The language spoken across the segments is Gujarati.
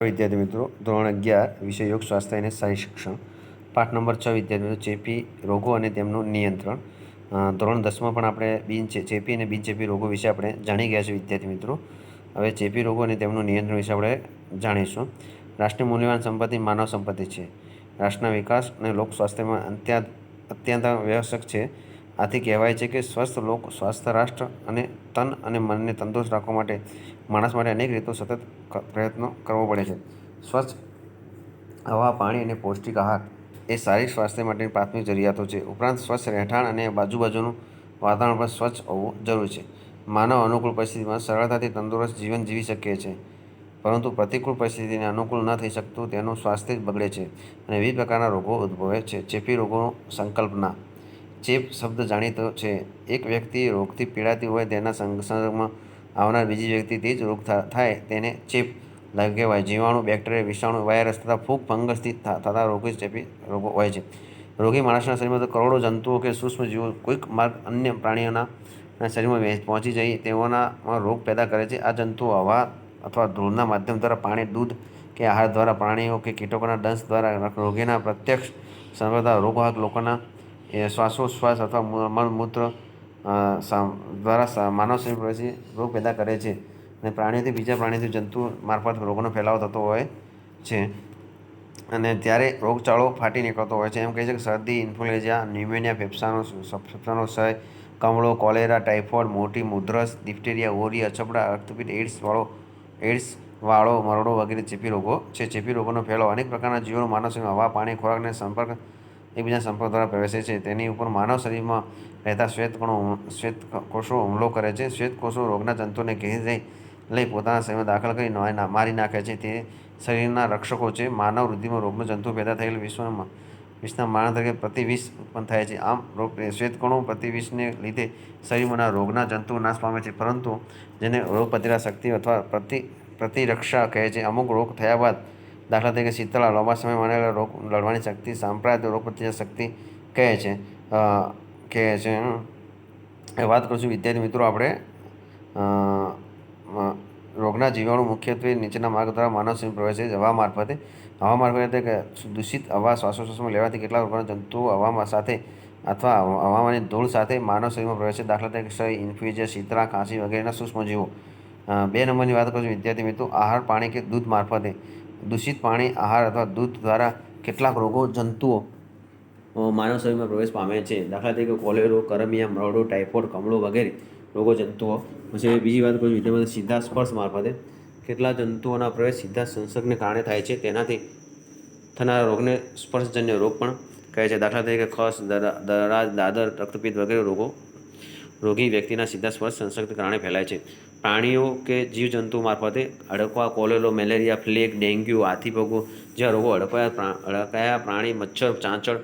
વિદ્યાર્થી મિત્રો, ધોરણ 11 વિષય યોગ સ્વાસ્થ્ય અને શારીરિક શિક્ષણ, પાઠ નંબર 6 વિદ્યાર્થી મિત્રો, ચેપી રોગો અને તેમનું નિયંત્રણ. ધોરણ 10માં પણ આપણે ચેપી અને બિનચેપી રોગો વિશે આપણે જાણી ગયા છે વિદ્યાર્થી મિત્રો. હવે ચેપી રોગો અને તેમનું નિયંત્રણ વિશે આપણે જાણીશું. રાષ્ટ્રીય મૂલ્યવાન સંપત્તિ માનવ સંપત્તિ છે. રાષ્ટ્રના વિકાસ અને લોક સ્વાસ્થ્યમાં અત્યંત આવશ્યક છે. આથી કહેવાય છે કે સ્વસ્થ લોક સ્વાસ્થ્ય રાષ્ટ્ર. અને તન અને મનને તંદુરસ્ત રાખવા માટે માણસ માટે અનેક રીતો સતત પ્રયત્નો કરવો પડે છે. સ્વચ્છ હવા, પાણી અને પૌષ્ટિક આહાર એ શારીરિક સ્વાસ્થ્ય માટેની પ્રાથમિક જરૂરિયાતો છે. ઉપરાંત સ્વચ્છ રહેઠાણ અને આજુબાજુનું વાતાવરણ પણ સ્વચ્છ હોવું જરૂરી છે. માનવ અનુકૂળ પરિસ્થિતિમાં સરળતાથી તંદુરસ્ત જીવન જીવી શકે છે, પરંતુ પ્રતિકૂળ પરિસ્થિતિને અનુકૂળ ન થઈ શકતું તેનું સ્વાસ્થ્ય જ બગડે છે અને વિવિધ પ્રકારના રોગો ઉદ્ભવે છે. ચેપી રોગોની સંકલ્પના. ચેપ શબ્દ જાણીતો છે. એક વ્યક્તિ રોગથી પીડાતી હોય તેના સંસર્ગમાં આવનાર બીજી વ્યક્તિ તે જ રોગ થાય તેને ચેપ કહેવાય. જીવાણુ, બેક્ટેરિયા, વિષાણુ, વાયરસ તથા ફૂગ, ફંગસથી થતા રોગો ચેપી રોગો હોય છે. રોગી માણસના શરીરમાં કરોડો જંતુઓ કે સૂક્ષ્મજીવો કોઈક માર્ગ અન્ય પ્રાણીઓના શરીરમાં પહોંચી જઈ તેઓનામાં રોગ પેદા કરે છે. આ જંતુઓ હવા અથવા ધૂળના માધ્યમ દ્વારા, પાણી, દૂધ કે આહાર દ્વારા, પ્રાણીઓ કે કીટકોના દંશ દ્વારા રોગીના પ્રત્યક્ષ સંપર્કમાં રોગવાહક લોકોના શ્વાસોચ્છ્વાસ અથવા મળમૂત્ર દ્વારા માનવ શરીર પ્રવેશી રોગ પેદા કરે છે અને પ્રાણીઓથી બીજા પ્રાણીઓથી જંતુઓ મારફત રોગનો ફેલાવો થતો હોય છે અને ત્યારે રોગચાળો ફાટી નીકળતો હોય છે. એમ કહે છે કે શરદી, ઇન્ફ્લુએન્ઝા, ન્યુમોનિયા, ફેફસાનો ક્ષય, કમળો, કોલેરા, ટાઇફોઇડ, મોટી ઉધરસ, ડિપ્થેરિયા, ઓરી, અછબડા, રક્તપિત્ત, એઇડ્સ, મરડો વગેરે ચેપી રોગો છે. ચેપી રોગોનો ફેલાવો. અનેક પ્રકારના જીવાણુ માનવ શરીરમાં હવા, પાણી, ખોરાકના એકબીજાના સંપર્ક દ્વારા પ્રવેશે છે. તેની ઉપર માનવ શરીરમાં રહેતા શ્વેતકોષો હુમલો કરે છે. શ્વેતકોષો રોગના જંતુઓને ઘેરી લઈ પોતાના શરીરમાં દાખલ કરી મારી નાખે છે. તે શરીરના રક્ષકો છે. માનવ વૃદ્ધિમાં રોગનો જંતુ પેદા થયેલ વિષના મારણ તરીકે પ્રતિવિષ ઉત્પન્ન થાય છે. આમ શ્વેતકણો પ્રતિવિષને લીધે શરીરમાં રોગના જંતુઓ નાશ પામે છે, પરંતુ જેને રોગપ્રતિકારક શક્તિ અથવા પ્રતિરક્ષા કહે છે. અમુક રોગ થયા બાદ, દાખલા તરીકે શીતળા, લાંબા સમય માટે રોગ લડવાની શક્તિ સાંપ્રદાયિક રોગપ્રતિકારક શક્તિ કહે છે. વાત કરીશું વિદ્યાર્થી મિત્રો આપણે રોગના જીવાણુ મુખ્યત્વે નીચેના માર્ગ દ્વારા માનવ શરીરમાં પ્રવેશે છે. હવા મારફતે. હવા મારફતે એટલે કે દૂષિત હવા શ્વાસોચ્છ્વાસમાં લેવાથી કેટલાક પ્રકારના જંતુઓ હવામાં સાથે અથવા હવામાનની ધૂળ સાથે માનવ શરીરમાં પ્રવેશે છે. દાખલા તરીકે ક્ષય, ઇન્ફ્લુએન્ઝા, શીતળા, ખાંસી વગેરેના સૂક્ષ્મજીવો. 2 નંબરની વાત કરીશું વિદ્યાર્થી મિત્રો, આહાર, પાણી કે દૂધ મારફતે. દૂષિત પાણી, આહાર અથવા દૂધ દ્વારા કેટલાક રોગો જંતુઓ માનવ શરીરમાં પ્રવેશ પામે છે. દાખલા તરીકે કોલેરો, કરમિયા, મરડો, ટાઇફોઇડ, કમળો વગેરે રોગો જંતુઓ. પછી બીજી વાત કરીશું વિદ્યાર્થી સીધા સ્પર્શ મારફતે. કેટલાક જંતુઓના પ્રવેશ સીધા સંસર્ગને કારણે થાય છે. તેનાથી થનારા રોગને સ્પર્શજન્ય રોગ પણ કહે છે. દાખલા તરીકે ખસ, દરાર, દાદર, રક્તપિત્ત વગેરે રોગો રોગી વ્યક્તિના સીધા સ્પર્શ સંસર્ગને કારણે ફેલાય છે. પ્રાણીઓ કે જીવજંતુઓ મારફતે. અડકવા, કોલેરો, મેલેરિયા, પ્લેગ, ડેન્ગ્યુ, હાથીપગો જેવા રોગો અડકાયા પ્રાણી, મચ્છર, ચાંચડ,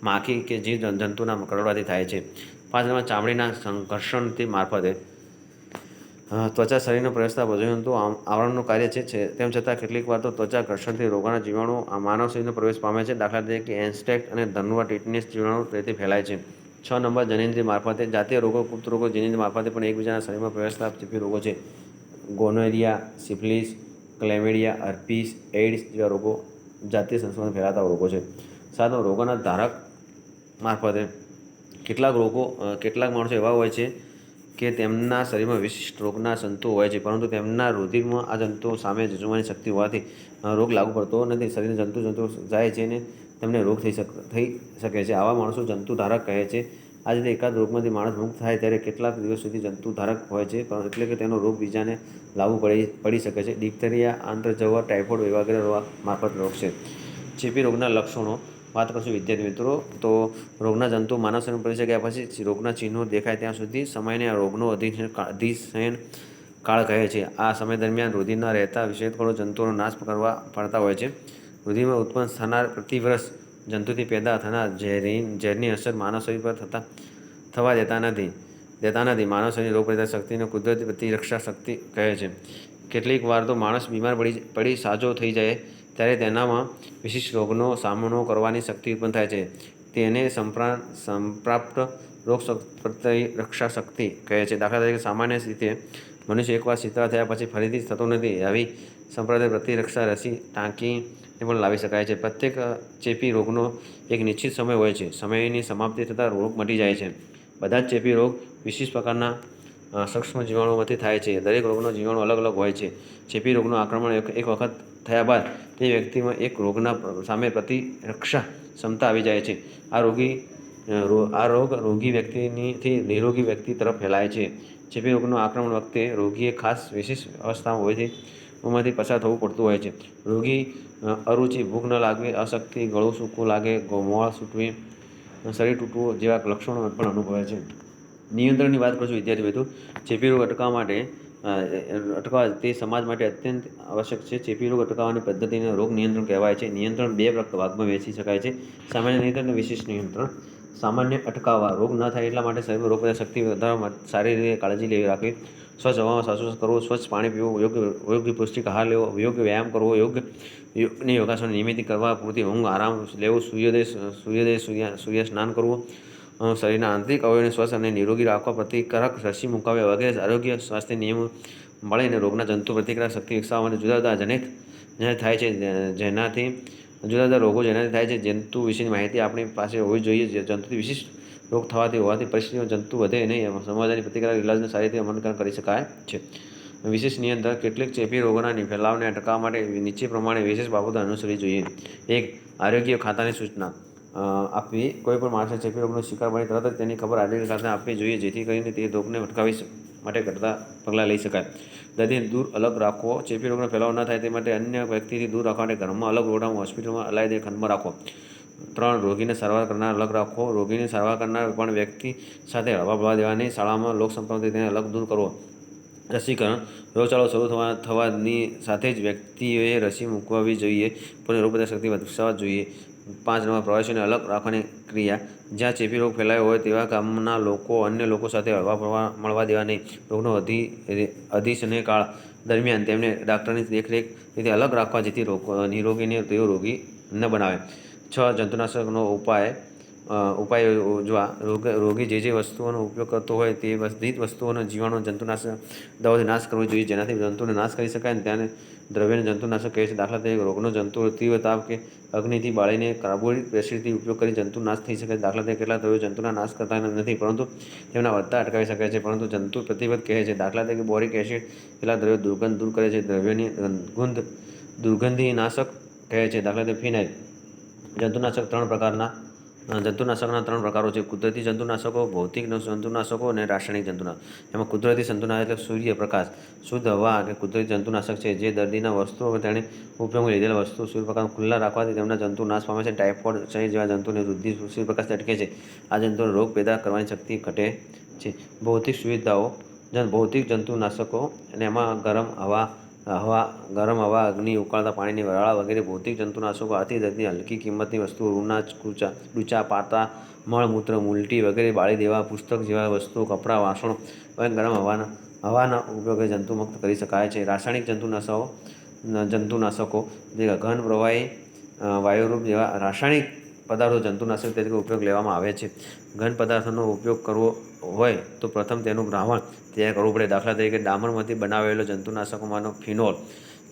માખી કે જીવજંતુના કરડવાથી થાય છે. 5 નંબર ચામડીના ઘર્ષણથી મારફતે. ત્વચા શરીરમાં પ્રવેશતા પ્રજનનનું આવરણનું કાર્ય છે. તેમ છતાં કેટલીક વાર તો ત્વચા ઘર્ષણથી રોગોના જીવાણુ માનવ શરીરમાં પ્રવેશ પામે છે. દાખલા તરીકે એન્થ્રેક્સ અને ધનુર્વા ટીટનેસ જીવાણુ તેથી ફેલાય છે. 6 નંબર જનનેન્દ્રિય મારફતે. જાતીય રોગો, ગુપ્ત રોગો જનનેન્દ્રિય મારફતે પણ એકબીજાના શરીરમાં પ્રવેશતા ચેપી રોગો છે. ગોનોરિયા, સિફિલિસ, ક્લેમિડિયા, હર્પીસ, એઇડ્સ જેવા રોગો જાતીય સંસ્કૃતિમાં ફેલાતા રોગો છે. 7 રોગોના ધારક મારફતે. કેટલાક માણસો એવા હોય છે કે તેમના શરીરમાં વિશિષ્ટ રોગના જંતુઓ હોય છે, પરંતુ તેમના રુધિરમાં આ જંતુઓ સામે જજુમવાની શક્તિ હોવાથી રોગ લાગુ પડતો નથી. શરીરના જંતુ જાય છે અને તેમને રોગ થઈ શકે છે. આવા માણસો જંતુધારક કહે છે. આ રીતે એકાદ રોગમાંથી માણસ મુક્ત થાય ત્યારે કેટલાક દિવસ સુધી જંતુધારક હોય છે, એટલે કે તેનો રોગ બીજાને લાગુ પડી શકે છે. ડિપ્થેરિયા, આંતરજ્વર, ટાઇફોઇડ વગેરે મારફત રોગ છે. ચેપી રોગના લક્ષણો વાત કરીશું વિદ્યાર્થી મિત્રો. તો રોગના જંતુ માનવ શરીરમાં પ્રવેશી ગયા પછી રોગના ચિહ્નો દેખાય ત્યાં સુધી સમયને રોગનો અધિશયન કાળ કહે છે. આ સમય દરમિયાન રુધિરમાં રહેતા શ્વેતકણો જંતુઓનો નાશ કરવા પડતા હોય છે. રુધિરમાં ઉત્પન્ન થનાર પ્રતિવર્ષ જંતુથી પેદા થનાર ઝેરની અસર માનવ શરીર પર થવા દેતા નથી. માનવ શરીરની રોગપ્રતિકારક શક્તિને કુદરતી પ્રતિરક્ષા શક્તિ કહે છે. કેટલીક વાર તો માણસ બીમાર પડી સાજો થઈ જાય ત્યારે તેનામાં વિશિષ્ટ રોગનો સામનો કરવાની શક્તિ ઉત્પન્ન થાય છે. તેને સંપ્રાપ્ત રોગ પ્રતિરક્ષા શક્તિ કહે છે. દાખલા તરીકે સામાન્ય રીતે મનુષ્ય એકવાર શીતળા થયા પછી ફરીથી થતો નથી. આવી સંપ્રદાય પ્રતિરક્ષા રસી ટાંકીને પણ લાવી શકાય છે. પ્રત્યેક ચેપી રોગનો એક નિશ્ચિત સમય હોય છે. સમયની સમાપ્તિ થતાં રોગ મટી જાય છે. બધા જ ચેપી રોગ વિશિષ્ટ પ્રકારના સૂક્ષ્મ જીવાણુઓમાંથી થાય છે. દરેક રોગનો જીવાણુ અલગ અલગ હોય છે. ચેપી રોગનું આક્રમણ એક વખત થયા બાદ તે વ્યક્તિમાં એક રોગના સામે પ્રતિરક્ષા ક્ષમતા આવી જાય છે. આ રોગ રોગી વ્યક્તિથી નિરોગી વ્યક્તિ તરફ ફેલાય છે. ચેપી રોગનું આક્રમણ વખતે રોગીએ ખાસ વિશિષ્ટ અવસ્થાઓમાંથી પસાર થવું પડતું હોય છે. રોગી અરુચિ, ભૂખ ન લાગવી, અશક્તિ, ગળું સૂકું લાગે, મોળ છૂટવી, શરીર તૂટવું જેવા લક્ષણો પણ અનુભવે છે. નિયંત્રણની વાત કરશું વિદ્યાર્થી મિત્રો. ચેપી રોગ અટકાવવા તે સમાજ માટે અત્યંત આવશ્યક છે. ચેપી રોગ અટકાવવાની પદ્ધતિને રોગ નિયંત્રણ કહેવાય છે. નિયંત્રણ બે ભાગમાં વહેંચી શકાય છે: સામાન્ય નિયંત્રણ અને વિશિષ્ટ નિયંત્રણ. સામાન્ય અટકાવવા: રોગ ન થાય એટલા માટે શરીરમાં રોગપ્રતિકારક શક્તિ વધારવા માટે સારી રીતે કાળજી રાખવી, સ્વચ્છ હવામાં શ્વાસોચ્છ્વાસ કરવો, સ્વચ્છ પાણી પીવું, યોગ્ય પૌષ્ટિક આહાર લેવો, યોગ્ય વ્યાયામ કરવો, યોગાસન નિયમિત કરવા, પૂરતી ઊંઘ, આરામ લેવો, સૂર્ય સ્નાન કરવું, શરીરના આંતરિક અવયવોને સ્વસ્થ અને નિરોગી રાખવા, પ્રતિકારક રસી મૂકાવી વગેરે આરોગ્ય સ્વાસ્થ્ય નિયમો મળીને રોગના જંતુ પ્રતિકારક શક્તિ વિકસાવવા અને જુદા જુદા રોગો જેનાથી થાય છે જંતુ વિશેની માહિતી આપણી પાસે હોવી જોઈએ. જંતુથી વિશિષ્ટ રોગ હોવાથી પરિસ્થિતિમાં જંતુ વધે નહીં, સમજાવવાની પ્રતિકારક ઇલાજને સારી રીતે અમલકરણ કરી શકાય છે. વિશેષ નિયંત્રણ: કેટલીક ચેપી રોગોના ફેલાવને અટકાવવા માટે નીચે પ્રમાણે વિશેષ બાબતો અનુસરવી જોઈએ. 1. આરોગ્ય ખાતાની સૂચના આપવી: કોઈપણ માણસને ચેપી રોગનો શિકાર બને તરત જ તેની ખબર આરોગ્ય ખાતાને આપવી જોઈએ, જેથી કરીને તે રોગને અટકાવવા માટે ઘટતા પગલાં લઈ શકાય. દર્દીને દૂર અલગ રાખવો: ચેપી રોગનો ફેલાવો ન થાય તે માટે અન્ય વ્યક્તિથી દૂર રાખવા માટે ઘરમાં અલગ ઓરડામાં, હોસ્પિટલમાં અલાયદે ખંડમાં રાખવો. 3. રોગીને સારવાર કરનાર અલગ રાખવો: રોગીની સારવાર કરનાર પણ વ્યક્તિ સાથે હળવા દેવા નહીં. શાળામાં લોકસંપર્કથી તેને અલગ દૂર કરવો. રસીકરણ: રોગચાળો શરૂ થવાની સાથે જ વ્યક્તિએ રસી મૂકવી જોઈએ, પોતાની રોગપ્રતિકારક શક્તિ વિકસાવવી જોઈએ. 5. પ્રવાસીઓને અલગ રાખવાની ક્રિયા: જ્યાં ચેપી રોગ ફેલાયો હોય તેવા ગામના લોકો અન્ય લોકો સાથે હળવા મળવા દેવા નહીં. રોગનો અધિસનકાળ દરમિયાન તેમને ડૉક્ટરની દેખરેખથી અલગ રાખવા, જેથી નિરોગીને તેઓ રોગી ન બનાવે. 6. જંતુનાશકનો ઉપાય યોજવા: રોગી જે વસ્તુઓનો ઉપયોગ કરતો હોય તે બધી જ વસ્તુઓનો જીવાણુ જંતુનાશક દવાઓથી નાશ કરવો જોઈએ. જેનાથી જંતુને નાશ કરી શકાય તેને દ્રવ્યને જંતુનાશક કહે છે. દાખલા તરીકે, રોગનો જંતુ તીવ્ર તાપ કે અગ્નિથી બાળીને કાર્બોલિક એસિડથી ઉપયોગ કરી જંતુ નાશ થઈ શકે છે. દાખલા તરીકે, કેટલાક દ્રવ્યો જંતુના નાશ કરતા નથી પરંતુ તેમના વધતા અટકાવી શકે છે, પરંતુ જંતુ પ્રતિરોધ કહે છે. દાખલા તરીકે, બોરિક એસિડ કેટલાક દ્રવ્યો દુર્ગંધ દૂર કરે છે. દ્રવ્યની દુર્ગંધીનાશક કહે છે. દાખલા તરીકે, ફિનાઇલ. જંતુનાશકના 3 પ્રકારો છે: કુદરતી જંતુનાશકો, ભૌતિક જંતુનાશકો અને રાસાયણિક જંતુનાશકો. એમાં કુદરતી જંતુનાશક એટલે સૂર્યપ્રકાશ, શુદ્ધ હવા કે કુદરતી જંતુનાશક છે જે દર્દીના વસ્તુઓ કે તેણે ઉપયોગમાં લીધેલા વસ્તુઓ સૂર્યપ્રકાશમાં ખુલ્લા રાખવાથી તેમના જંતુ નાશ પામે છે. ટાઇફોઇડ, ક્ષય જેવા જંતુઓની વૃદ્ધિ સૂર્યપ્રકાશથી અટકે છે. આ જંતુઓને રોગ પેદા કરવાની શક્તિ ઘટે છે. ભૌતિક જંતુનાશકો અને એમાં ગરમ હવા, અગ્નિ, ઉકળતા પાણીની વરાળા વગેરે ભૌતિક જંતુનાશકો. આથી દર્દીને હલકી કિંમતની વસ્તુઓ, રૂના, ડૂચા, પાતા, મળમૂત્ર, ઉલટી વગેરે બાળી દેવા, પુસ્તક જેવા વસ્તુઓ, કપડાં, વાસણો વગેરે ગરમ હવાના ઉપયોગે જંતુમુક્ત કરી શકાય છે. રાસાયણિક જંતુનાશકો ઘન પ્રવાહી વાયુરૂપ જેવા રાસાયણિક પદાર્થો જંતુનાશક તરીકે ઉપયોગ લેવામાં આવે છે. ઘન પદાર્થોનો ઉપયોગ કરવો હોય તો પ્રથમ તેનું દ્રાવણ તૈયાર કરવું પડે. દાખલા તરીકે, ડામરમાંથી બનાવેલા જંતુનાશકોમાં ફિનોલ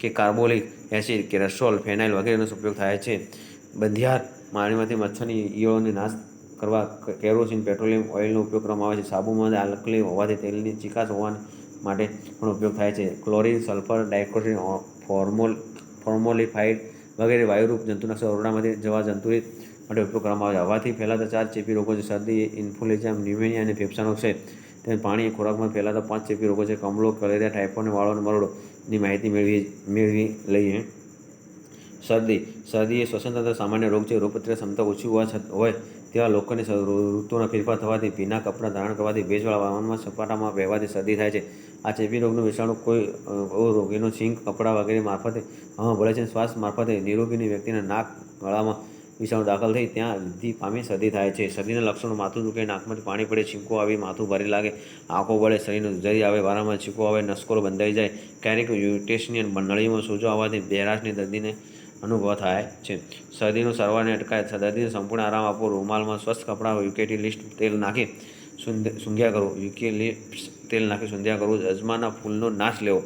કે કાર્બોલિક એસિડ, કેરોસોલ, ફેનાઇલ વગેરેનો ઉપયોગ થાય છે. બંધિયાર પાણીમાંથી મચ્છરની ઈયળોને નાશ કરવા કેરોસીન, પેટ્રોલિયમ ઓઇલનો ઉપયોગ કરવામાં આવે છે. સાબુમાં આલ્કલી હોવાથી તેલની ચીકાશ માટે પણ ઉપયોગ થાય છે. ક્લોરીન, સલ્ફર ડાયોક્સાઇડ, ફોર્મોલિફાઇડ વગેરે વાયુરૂપ જંતુનાશકો ઓરડામાંથી જવા જંતુરહિત માટે ઉપયોગ કરવામાં આવે છે. હવાથી ફેલાતા 4 ચેપી રોગો છે: શરદી, ઇન્ફ્લુએન્ઝા, ન્યુમોનિયા અને ફેફસાંનો ક્ષય. તેમજ પાણી અને ખોરાકમાં ફેલાતા 5 ચેપી રોગો છે: કમળો, કલેરિયા, ટાઇફોઇડ, વાળો અને મરોડો. ની માહિતી મેળવી લઈએ. શરદી એ શ્વસનતંત્ર સામાન્ય રોગ છે. રોગપ્રતિકારક ક્ષમતા ઓછી હોય તેવા લોકોને ઋતુના ફેરફાર થવાથી, ભીના કપડાં ધારણ કરવાથી, ભેજવાળા વાતાવરણમાં સપાટામાં વહેવાથી શરદી થાય છે. આ ચેપી રોગનો વિષાણુ કોઈ રોગીનો છીંક, કપડાં વગેરે મારફતે હવામાં ભળે છે. શ્વાસ મારફતે નિરોગી વ્યક્તિના નાક, ગળામાં વિષાણુ દાખલ થઈ ત્યાં વૃદ્ધિ પામી શરદી થાય છે. શરદીના લક્ષણો: માથું દુખે, નાકમાંથી પાણી પડે, છીંકો આવે, માથું ભારે લાગે, આંખો બળે, શરીરમાં ધ્રુજારી આવે, વારંવાર છીંકો આવે, નસકોરાં બંધાઈ જાય, ક્યારેક યુટેરિયસ નળીમાં સોજો આવવાથી બહેરાશની દર્દીને અનુભવ થાય છે. શરદીની સારવારને અટકાયત: દર્દીને સંપૂર્ણ આરામ આપવો, રૂમાલમાં સ્વચ્છ કપડાં, યુકેલિપ્ટસ તેલ નાખી સૂંઘ્યા કરવું, અજમાના ફૂલનો નાશ લેવો.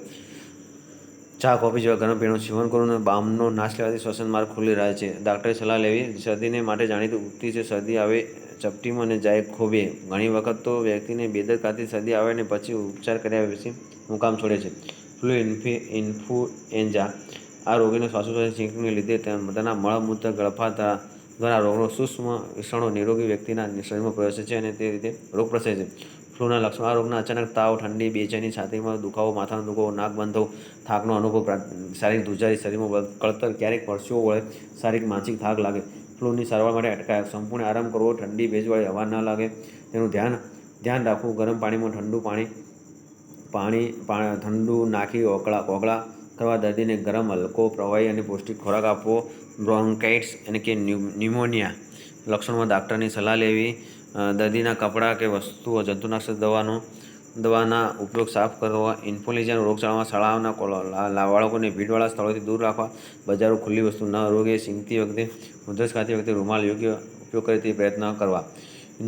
ચા કોફી જેવા ગરમ પીણું સેવન કરવું અને બામનો નાશ લેવાથી શ્વસન માર્ગ ખુલ્લી રહે છે. ડાક્ટરની સલાહ લેવી. શરદીને માટે જાણીતું ઉક્તિ છે, શરદી આવે ચપટીમાં અને જાય ખોબે. ઘણી વખત તો વ્યક્તિને બેદરકારથી શરદી આવે ને પછી ઉપચાર કર્યા પછી મુકામ છોડે છે. ફ્લૂ ઇન્ફ્લુએન્ઝા આ રોગીને શ્વાસોચ્છ્વાસની છીંકને લીધે તેના મળમૂત્ર ગળફા દ્વારા રોગનો સૂક્ષ્મ વિષાણુ નિરોગી વ્યક્તિના શરીરમાં પ્રવેશે છે અને તે રીતે રોગ પ્રસરે છે. ફ્લૂના લક્ષણો આ રોગના અચાનક તાવ, ઠંડી, બેચેની, છાતીમાં દુખાવો, માથાનો દુખાવો, નાક બંધ થવું, થાકનો અનુભવ, શારીરિક ધ્રુજારી, શરીરમાં કળતર, ક્યારેક પરસેવો વળે, શારીરિક માનસિક થાક લાગે. ફ્લૂની સારવાર માટે અટકાયત. સંપૂર્ણ આરામ કરવો, ઠંડી ભેજવાળી હવા ન લાગે તેનું ધ્યાન રાખવું, ગરમ પાણીમાં ઠંડુ નાખી ઓગળા કરવા, દર્દીને ગરમ, હલકો, પ્રવાહી અને પૌષ્ટિક ખોરાક આપવો, બ્રોન્કાઇટિસ અને કે ન્યુમોનિયા લક્ષણોમાં ડાક્ટરની સલાહ લેવી, દર્દીના કપડાં કે વસ્તુઓ જંતુનાશક દવાના ઉપયોગ સાફ કરવા, ઇન્ફ્લુએન્ઝા રોગચાળામાં શાળાના બાળકોને ભીડવાળા સ્થળોથી દૂર રાખવા, બજારો ખુલ્લી વસ્તુ ન રોગે, સીંગતી વખતે, ઉધરસ ખાતી વખતે રૂમાલ યોગ્ય ઉપયોગ કરે તે પ્રયત્ન કરવા.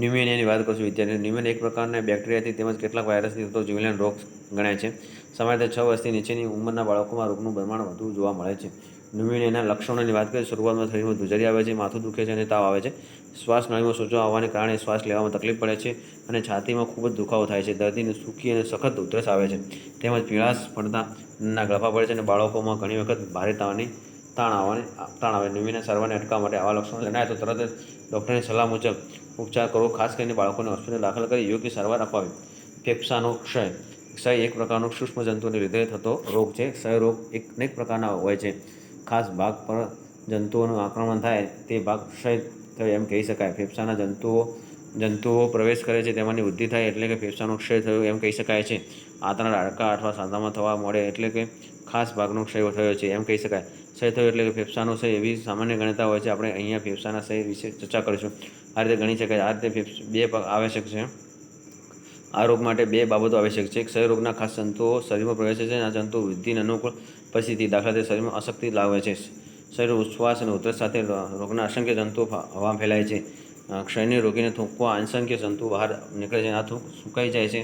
ન્યુમોનિયાની વાત કરશું વિદ્યાર્થીઓ. ન્યુમોનિયા એક પ્રકારના બેક્ટેરિયાથી તેમજ કેટલાક વાયરસથી થતો જીવલેણ રોગ ગણાય છે. સામાન્યતઃ 6 વર્ષથી નીચેની ઉંમરના બાળકોમાં રોગનું પ્રમાણ વધુ જોવા મળે છે. ન્યુમોનિયાના લક્ષણોની વાત કરીએ. શરૂઆતમાં શરીરમાં ધ્રુજારી આવે છે, માથું દુખે છે અને તાવ આવે છે. શ્વાસનળીમાં સોજો આવવાને કારણે શ્વાસ લેવામાં તકલીફ પડે છે અને છાતીમાં ખૂબ જ દુખાવો થાય છે. દર્દીને સૂકી અને સખત ઉધરસ આવે છે તેમજ પીળાશ પડતા ના ગળફા પડે છે અને બાળકોમાં ઘણી વખત ભારે તાણ આવે. ન્યુમોનિયા સારવારને અટકાવવા માટે આવા લક્ષણો જણાય તો તરત જ ડૉક્ટરની સલાહ મુજબ ઉપચાર કરવો. ખાસ કરીને બાળકોને હોસ્પિટલ દાખલ કરી યોગ્ય સારવાર અપાવી. ફેફસાનો ક્ષય. ક્ષય એક પ્રકારનો સૂક્ષ્મ જંતુઓને લીધે થતો રોગ છે. ક્ષય રોગ અનેક પ્રકારના હોય છે. ખાસ ભાગ પર જંતુઓનું આક્રમણ થાય તે ભાગ ક્ષય થયો એમ કહી શકાય. ફેફસાના જંતુઓ પ્રવેશ કરે છે, તેમાંની વૃદ્ધિ થાય એટલે કે ફેફસાનો ક્ષય થયો એમ કહી શકાય છે. આંતરડા હાડકાં અથવા સાંધામાં થવા મળે એટલે કે ખાસ ભાગનો ક્ષય થયો છે એમ કહી શકાય. ક્ષય થયો એટલે કે ફેફસાનો ક્ષય એવી સામાન્ય ગણના હોય છે. આપણે અહીંયા ફેફસાના ક્ષય વિશે ચર્ચા કરીશું. આ રીતે ગણી શકાય. આ રીતે બે આવશ્યક છે. આ રોગ માટે બે બાબતો આવશ્યક છે. ક્ષય રોગના ખાસ જંતુઓ શરીરમાં પ્રવેશે છે અને આ જંતુઓ વૃદ્ધિની અનુકૂળ પરિસ્થિતિ, દાખલા તરીકે શરીરમાં અશક્તિ લાવે છે. શરીર ઉચ્છ્વાસ અને ઉધરસ સાથે રોગના અસંખ્ય જંતુઓ હવામાં ફેલાય છે. ક્ષયની રોગીને થૂંકવા અસંખ્ય જંતુઓ બહાર નીકળે છે અને આ થૂંક સુકાઈ જાય છે.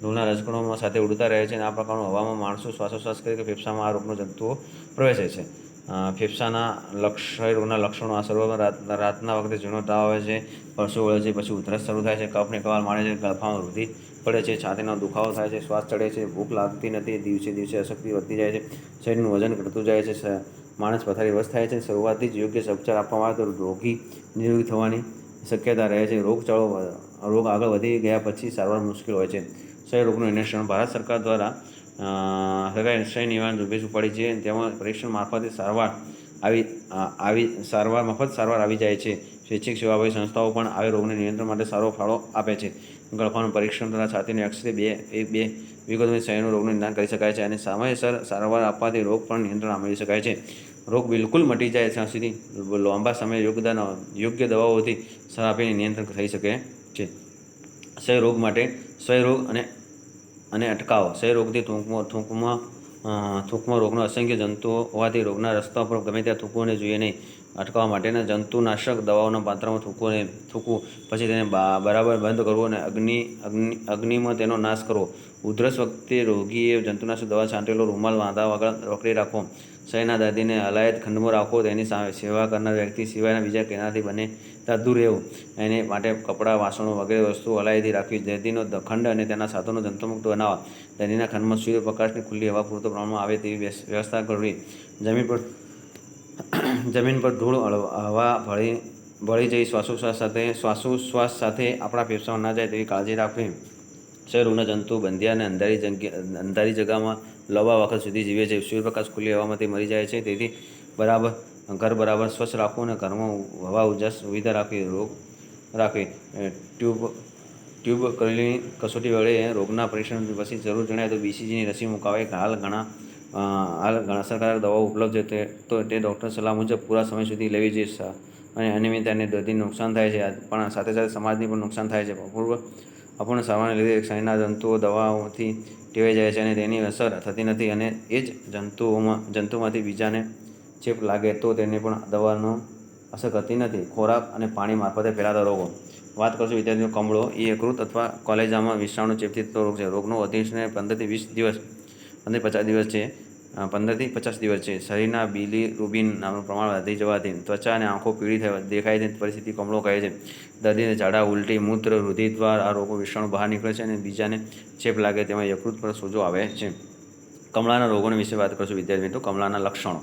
ધૂળના રજકણો સાથે ઉડતા રહે છે અને આ પ્રકારનું હવામાં માણસો શ્વાસોચ્છ્વાસ કરે કે ફેફસામાં આ રોગના જંતુઓ પ્રવેશે છે. ક્ષય રોગના લક્ષણો. આ શરૂઆતમાં રાતના વખતે ઝીણો તાવ આવે છે, પરસેવો વળે છે, પછી ઉધરસ શરૂ થાય છે, કફ નિકળવા માંડે છે, ગળફામાં વૃદ્ધિ પડે છે, છાતીનો દુખાવો થાય છે, શ્વાસ ચઢે છે, ભૂખ લાગતી નથી, દિવસે દિવસે અશક્તિ વધતી જાય છે, શરીરનું વજન ઘટતું જાય છે, માણસ પથારીવશ થાય છે. શરૂઆતથી જ યોગ્ય ઉપચાર આપવામાં આવે તો રોગી નિરોગી થવાની શક્યતા રહે છે. રોગ આગળ વધી ગયા પછી સારવાર મુશ્કેલ હોય છે. ક્ષય રોગનું નિરીક્ષણ. ભારત સરકાર દ્વારા ક્ષય નિવારણ ઝુંબેશ ઉપાડી છે. તેમાં પરીક્ષણ મારફતે મફત સારવાર આવી જાય છે. સ્વૈચ્છિક સેવાભાવી સંસ્થાઓ પણ આવી રોગને નિયંત્રણ માટે સારો ફાળો આપે છે. ગળફાનું પરીક્ષણ તથા છાતીની એક્સ-રે બે વિગતોથી ક્ષયના રોગનું નિદાન કરી શકાય છે અને સમયસર સારવાર આપવાથી રોગ પર નિયંત્રણ મેળવી શકાય છે. રોગ બિલકુલ મટી જાય ત્યાં સુધી લાંબા સમયે યોગ્ય દવાઓથી સારવાર આપીને નિયંત્રણ થઈ શકે છે. ક્ષય રોગ અને અટકાવ. ક્ષય રોગથી થૂંકમાં રોગના અસંખ્ય જંતુઓ હોવાથી રોગના રસ્તા પર ગમે ત્યાં થૂંકવું જોઈએ નહીં. અટકાવવા માટેના જંતુનાશક દવાઓના પાત્રમાં થૂંકવું, પછી તેને બરાબર બંધ કરવું અને અગ્નિમાં તેનો નાશ કરવો. ઉધરસ વખતે રોગીએ જંતુનાશક દવા છાંટેલો રૂમાલ માથા આગળ પકડી રાખવો. ક્ષયના દર્દીને અલાયદ ખંડમાં રાખવો. તેની સેવા કરનાર વ્યક્તિ સિવાયના બીજા કોઈનાથી બને ત્યાં દૂર રહેવું. એને માટે કપડાં, વાસણો વગેરે વસ્તુઓ અલાયદી રાખવી. દર્દીનો ખંડ અને તેના સાધનો જંતુમુક્ત બનાવવા. દર્દીના ખંડમાં સૂર્યપ્રકાશની ખુલ્લી હવા પૂરતા પ્રમાણમાં આવે તેવી વ્યવસ્થા કરવી. જમીન પર ધૂળ, હવા ભળી જઈ શ્વાસોચ્છ્વાસ સાથે આપણા ફેફસામાં ન જાય તેવી કાળજી રાખવી. ક્ષય રોગના જંતુઓ બંધિયા અને અંધારી જગ્યામાં લાંબા વખત સુધી જીવે છે. સૂર્યપ્રકાશ, ખુલ્લી હવામાંથી મરી જાય છે. તેથી ઘર બરાબર સ્વચ્છ રાખવું અને ઘરમાં હવા ઉજાસ સુવિધા રાખવી. ટ્યુબરક્યુલોસિસની કસોટી વડે રોગના પરીક્ષણ પછી જરૂર જણાય તો BCGની રસી મુકાવાય. હાલ અસરકારક દવાઓ ઉપલબ્ધ છે તો તે ડૉક્ટરની સલાહ મુજબ પૂરા સમય સુધી લેવી જોઈએ. અને અનિયમિતતાને દર્દીને નુકસાન થાય છે પણ સાથે સાથે સમાજને પણ નુકસાન થાય છે. અપૂર્ણ સારવારને લીધે ક્ષયના જંતુઓ દવાઓથી ટેવાઈ જાય છે અને તેની અસર થતી નથી અને એ જ જંતુમાંથી બીજાને ચેપ લાગે તો તેને પણ દવાની અસર કરતી નથી. ખોરાક અને પાણી મારફતે ફેલાતા રોગો. વાત કરશું વિદ્યાર્થીઓ. કમળો એ યકૃત અથવા કોલેજામાં વિષાણુ ચેપથી થતો રોગ છે. રોગનો અધિનિષ્ઠ 15 થી 50 દિવસ છે. 15થી 50 દિવસ છે. શરીરના બિલિરુબિન નામનું પ્રમાણ વધી જવાથી ત્વચા અને આંખો પીળી દેખાય છે. પરિસ્થિતિ કમળો કહે છે. દર્દીને ઝાડા, ઉલટી, મૂત્ર, રુધિરદ્વાર આ રોગો વિષાણુ બહાર નીકળે છે અને બીજાને ચેપ લાગે તેમાં યકૃત પર સોજો આવે છે. કમળાના રોગોની વિશે વાત કરીશું વિદ્યાર્થી મિત્રો. કમળાના લક્ષણો: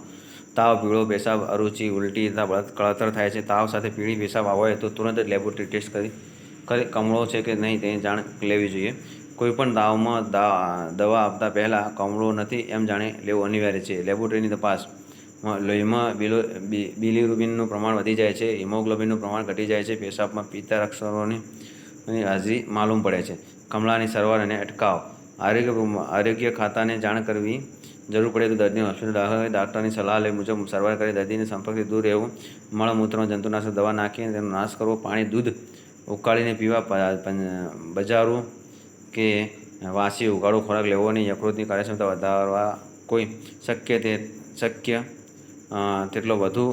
તાવ, પીળો પેશાબ, અરુચિ, ઉલટી તથા કળતર થાય છે. તાવ સાથે પીળી પેશાબ હોય તો તુરંત જ લેબોરેટરી ટેસ્ટ કરી કમળો છે કે નહીં તેની જાણ લેવી જોઈએ. કોઈપણ તાવમાં દવા આપતા પહેલાં કમળો નથી એમ જાણી લેવું અનિવાર્ય છે. લેબોરેટરીની તપાસ: લોહીમાં બિલિરુબિનનું પ્રમાણ વધી જાય છે, હિમોગ્લોબિનનું પ્રમાણ ઘટી જાય છે, પેશાબમાં પિત્તરક્ષરોની હાજરી માલુમ પડે છે. કમળાની સારવાર અને અટકાવ: આરોગ્ય ખાતાને જાણ કરવી. જરૂર પડે તો દર્દીને હોસ્પિટલ દાખલ કરી દાક્તરની સલાહ મુજબ સારવાર કરી દર્દીને સંપર્કથી દૂર રહેવું. મળમૂત્રમાં જંતુનાશક દવા નાખીને તેનો નાશ કરવો. પાણી, દૂધ ઉકાળીને પીવા. બજારું કે વાસી ઉગાડો ખોરાક લેવો નહીં. યકૃતની કાર્યક્ષમતા વધારવા કોઈ શક્ય તેટલો વધુ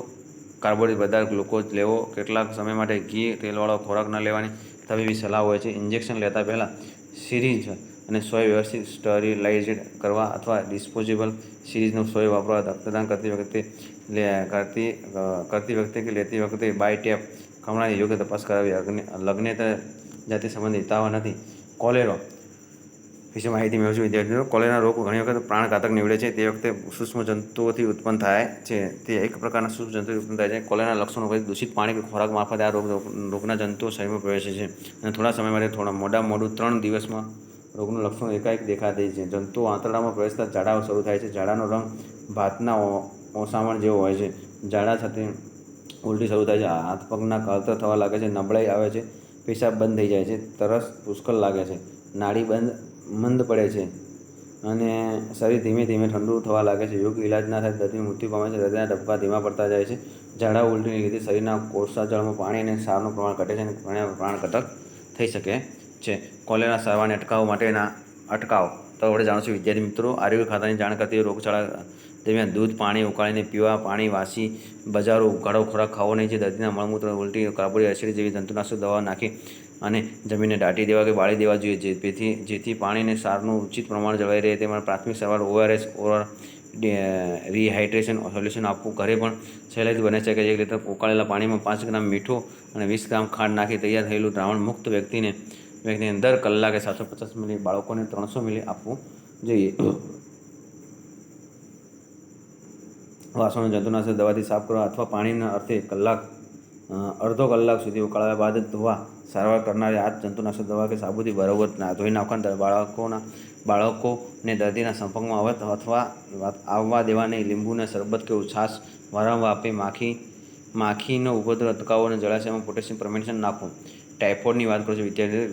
કાર્બોહાઈડ્રેટ વધારે ગ્લુકોઝ લેવો. કેટલાક સમય માટે ઘી, તેલવાળો ખોરાક ન લેવાની તબીબી સલાહ હોય છે. ઇન્જેક્શન લેતા પહેલાં સિરિંજ અને સોય વ્યવસ્થિત સ્ટરીલાઇઝ કરવા અથવા ડિસ્પોઝેબલ સિરિંજનો સોય વાપરવા. રક્તદાન કરતી વખતે કે લેતી વખતે બાય ટેપ કમળાની યોગ્ય તપાસ કરાવી. લગ્નેતર જાતિ સંબંધી તાવ નથી. કોલેરો વિશે માહિતી મેળવશું વિદ્યાર્થીઓ. કોલેરા રોગ ઘણી વખત પ્રાણઘાતક નીવડે છે. તે વખતે સૂક્ષ્મ જંતુઓથી ઉત્પન્ન થાય છે. તે એક પ્રકારના સૂક્ષ્મ જંતુઓથી ઉત્પન્ન થાય છે. કોલેરાના લક્ષણો: દૂષિત પાણી કે ખોરાક મારફતે આ રોગના જંતુઓ શરીરમાં પ્રવેશે છે અને થોડા સમય માટે મોડું 3 દિવસમાં રોગનું લક્ષણો એકાએક દેખાતી છે. જંતુઓ આંતરડામાં પ્રવેશતા ઝાડા શરૂ થાય છે. ઝાડાનો રંગ ભાતના ઓસામણ જેવો હોય છે. ઝાડા સાથે ઉલટી શરૂ થાય છે. હાથ પગના કળતર થવા લાગે છે. નબળાઈ આવે છે. પેશાબ બંધ થઈ જાય છે. તરસ પુષ્કળ લાગે છે. નાડી મંદ પડે છે અને શરીર ધીમે ધીમે ઠંડુ થવા લાગે છે. યોગ્ય ઇલાજ ના થાય દર્દી મૃત્યુ પામે છે. હૃદયના ધબકારા ધીમા પડતા જાય છે. ઝાડા ઉલટીને લીધે શરીરના કોષાજળમાં પાણી અને ક્ષારનું પ્રમાણ ઘટે છે અને પ્રાણઘાતક થઈ શકે છે. કોલેરા સારવારને અટકાવ માટેના અટકાવ તો આપણે જાણીશું વિદ્યાર્થી મિત્રો. આરોગ્ય ખાતાની જાણ કરતી રોગચાળા દરમિયાન દૂધ, પાણી ઉકાળીને પીવા. પાણી, વાસી, બજારો ઉગાડો ખોરાક ખાવો નહીં. જે દર્દીના મળમૂત્ર, ઉલટી, કાર્બોહાઈડ્રેટ એસિડ જેવી જંતુનાશક દવા નાખી અને જમીનને દાટી દેવા કે બાળી દેવા જોઈએ. જેથી પાણી અને ક્ષારનું ઉચિત પ્રમાણ જળવાઈ રહે તે માટે પ્રાથમિક સારવાર ORS ઓરલ રિહાઇડ્રેશન સોલ્યુશન આપવું ઘરે પણ સહેલાઈથી બની શકે છે. 1 લીટર ઉકાળેલા પાણીમાં 5 ગ્રામ મીઠું અને 20 ગ્રામ ખાંડ નાખી તૈયાર થયેલું દ્રાવણ મુક્ત વ્યક્તિને દર કલાકે 750 મિલી, બાળકોને 300 મિલી આપવું જોઈએ. વાસણો જંતુનાશક દવાથી સાફ કરવા અથવા પાણીના અડધો કલાક સુધી ઉકાળ્યા બાદ ધોવા. સારવાર કરનારે હાથ જંતુનાશક દવા કે સાબુથી બરાબર ધોઈ નાખવાના. બાળકોને દર્દીના સંપર્કમાં આવવા દેવા નહીં. લીંબુના શરબત કે છાશ વારંવાર આપવી. માખીનો ઉપદ્રવ અટકાવવો અને જળાશયમાં પોટેશિયમ પરમેંગનેટ નાખવું. ટાઇફોઇડની વાત કરીશું વિદ્યાર્થીઓ.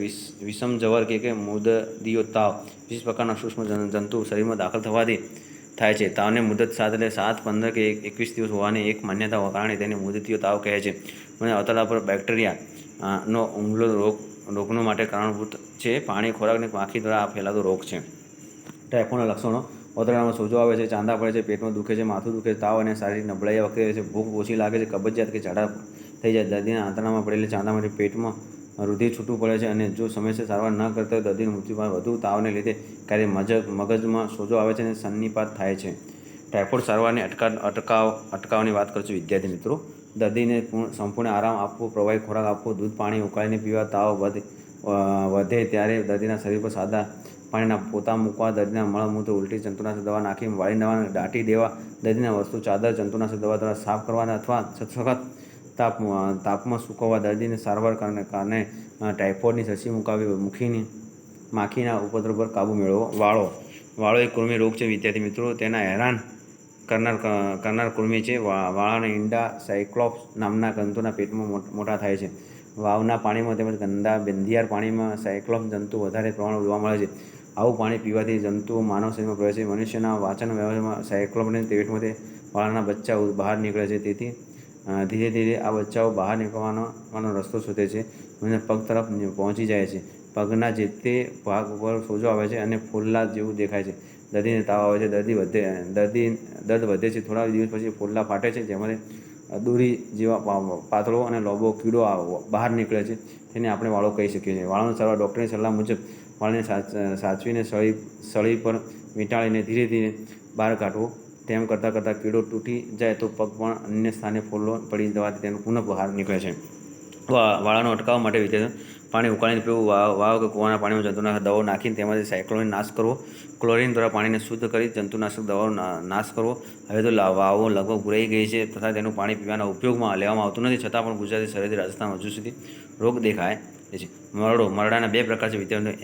વિષમ જવર કે મુદદીયો તાવ વિશેષ પ્રકારના સૂક્ષ્મ જંતુ શરીરમાં દાખલ થવાથી થાય છે. તાવની મુદત 7 એટલે 7, 15 કે 21 દિવસ હોવાની એક માન્યતા કારણે તેને મુદતીય તાવ કહે છે. અને આંતરડા પર બેક્ટેરિયાનો હુમલો રોગનો માટે કારણભૂત છે. પાણી, ખોરાક અને માખી દ્વારા ફેલાતો રોગ છે. ટાઇફોઇડના લક્ષણો: આંતરડામાં સોજો આવે છે, ચાંદા પડે છે, પેટમાં દુખે છે, માથું દુખે છે, તાવ અને શારીરિક નબળાઈ વખતે છે, ભૂખ ઓછી લાગે છે, કબજિયાત કે ઝાડા થઈ જાય. દર્દીના આંતરડામાં પડેલી ચાંદામાંથી પેટમાં રુધિર છૂટું પડે છે અને જો સમયસર સારવાર ન કરતા હોય દર્દીનું મૃત્યુ પામે. વધુ તાવને લીધે ક્યારેક મગજમાં સોજો આવે છે અને સન્નિપાત થાય છે. ટાઇફોઇડ સારવારની અટકાવની વાત કરીશું વિદ્યાર્થી મિત્રો. દર્દીને સંપૂર્ણ આરામ આપવો, પ્રવાહી ખોરાક આપવો, દૂધ, પાણી ઉકાળીને પીવા. તાવ વધે ત્યારે દર્દીના શરીર પર સાદા પાણીના પોતા મૂકવા. દર્દીના મળમૂત્ર, ઉલટી જંતુનાશક દવા નાખી વાળી દેવા, દાટી દેવા. દર્દીના વસ્તુ, ચાદર જંતુનાશક દવા દ્વારા સાફ કરવાના અથવા સખત તાપમાં સૂકવવા. દર્દીને સારવાર કારણે ટાઇફોઇડની રસી મૂકવી. માખીના ઉપદ્રવ પર કાબૂ મેળવવો. વાળો એક કૃમિ રોગ છે વિદ્યાર્થી મિત્રો. તેના હેરાન કરનાર કૃમિ છે. વાળાના ઈંડા સાયક્લોપ્સ નામના જંતુના પેટમાં મોટા થાય છે. વાવના પાણીમાં તેમજ ગંદા બંધિયાર પાણીમાં સાયક્લોપ્સ જંતુ વધારે પ્રમાણમાં જોવા મળે છે. આવું પાણી પીવાથી જંતુઓ માનવ શરીરમાં પ્રવેશે છે. મનુષ્યના પાચન વ્યવસ્થામાં સાયક્લોપ્સને પેટમાંથી વાળાના બચ્ચા બહાર નીકળે છે. તેથી ધીરે ધીરે આ બચ્ચાઓ બહાર નીકળવાનો રસ્તો શોધે છે અને પગ તરફ પહોંચી જાય છે. પગના જે તે ભાગ ઉપર સોજો આવે છે અને ફોલ્લા જેવું દેખાય છે. દર્દીને તાવ આવે છે. દર્દ વધે છે. થોડા દિવસ પછી ફોલ્લા ફાટે છે જેમાંથી દોરી જેવા પાતળો અને લાંબો કીડો બહાર નીકળે છે. તેને આપણે વાળો કહી શકીએ છીએ. વાળાની સારવાર: ડૉક્ટરની સલાહ મુજબ વાળને સાચવીને સળી પર વીંટાળીને ધીરે ધીરે બહાર કાઢવો. તેમ કરતાં કરતાં કીડો તૂટી જાય તો પગ પણ અન્ય સ્થાને ફોલ્લો પડી જવાથી તેનું પુનઃ બહાર નીકળે છે. વાળાનો અટકાવવા માટે વિદ્યાર્થીઓ પાણી ઉકાળીને પીવું. વાવ કે કૂવાના પાણીમાં જંતુનાશક દવાઓ નાખીને તેમાંથી સાયક્લોન નાશ કરવો. ક્લોરીન દ્વારા પાણીને શુદ્ધ કરી જંતુનાશક દવાઓ નાશ કરવો. હવે તો વાવો લગભગ ભૂરાઈ ગઈ છે તથા તેનું પાણી પીવાના ઉપયોગમાં લેવામાં આવતું નથી, છતાં પણ ગુજરાતી સરહદી રાજસ્થાનમાં હજુ સુધી રોગ દેખાય છે. મરડો. મરડાના બે પ્રકાર છે વિદ્યાર્થીઓ,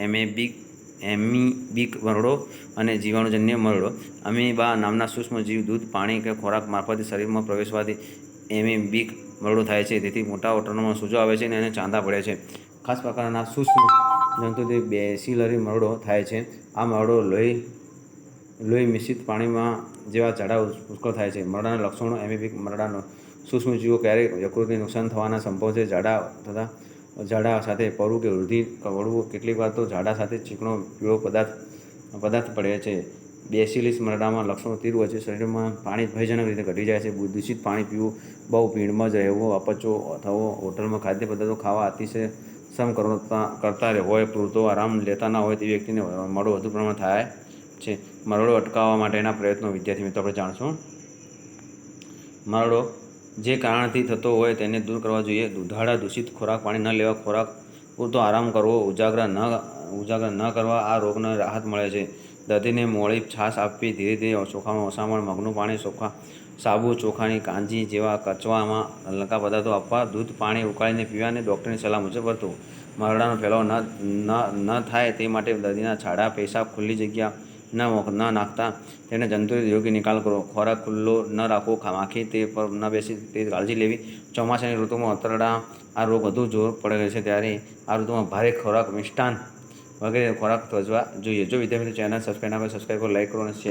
એમીબિક મરડો અને જીવાણુજન્ય મરડો. અમીબા નામના સૂક્ષ્મ જીવ દૂધ, પાણી કે ખોરાક મારફતે શરીરમાં પ્રવેશવાથી એમીબિક મરડો થાય છે. તેથી મોટા ઓટરમાં સોજો આવે છે અને ચાંદા પડે છે. ખાસ પ્રકારના સૂક્ષ્મ જંતુથી બેસિલરી મરડો થાય છે. આ મરડો લોહી મિશ્રિત પાણીમાં જેવા ઝાડા પુષ્કળ થાય છે. મરડાના લક્ષણો. એમીબિક મરડાનો સૂક્ષ્મજીવો ક્યારેક યકૃતને નુકસાન થવાના સંભવ છે. ઝાડા સાથે પરવું કે રુધિર વળવું. કેટલીકવાર તો ઝાડા સાથે ચીકણો પીળો પદાર્થ પડે છે. બેસિલસ મરડામાં લક્ષણો તીવ્ર હોય છે. શરીરમાં પાણી ભયજનક રીતે ઘટી જાય છે. દૂષિત પાણી પીવું, બહુ ભીડમાં જ રહેવું, અપચો થવો, હોટલમાં ખાદ્ય પદાર્થો ખાવા, અતિશય શ્રમ કરતા હોય, પૂરતો આરામ લેતા ન હોય તેવી વ્યક્તિને મરડો વધુ પ્રમાણમાં થાય છે. મરડો અટકાવવા માટેના પ્રયત્નો વિદ્યાર્થી મિત્રો આપણે જાણશું. મરડો જે કારણથી થતો હોય તેને દૂર કરવા જોઈએ. દૂધાળા દૂષિત ખોરાક, પાણી ન લેવા, ખોરાક પૂરતો આરામ કરવો, ઉજાગરા ન કરવા. આ રોગને રાહત મળે છે. દર્દીને મોળી છાશ આપવી, ધીરે ધીરે ચોખામાં ઓસામણ, મગનું પાણી, સાબુ, ચોખાની કાંજી જેવા કચવામાં હલકા પદાર્થો આપવા, દૂધ, પાણી ઉકાળીને પીવા અને ડૉક્ટરની સલાહ મુજબ વર્તવું. મરડાનો ફેલાવો ન થાય તે માટે દર્દીના છાડા, પેશાબ ખુલ્લી જગ્યા ન નાખતા તેને જંતુરહિત યોગ્ય નિકાલ કરવો. ખોરાક ખુલ્લો ન રાખવો, માખી તે પર ન બેસે તે કાળજી લેવી. ચોમાસાની ઋતુમાં આંતરડા આ રોગ વધુ જોર પડે છે, ત્યારે આ ઋતુમાં ભારે ખોરાક, મિષ્ટાન વગેરે ખોરાક ત્યજવા જોઈએ. જો વિદ્યાર્થી ચેનલ સબસ્ક્રાઈબ ના કરો, સબસ્ક્રાઈબ કરો, લાઈક કરો અને શેર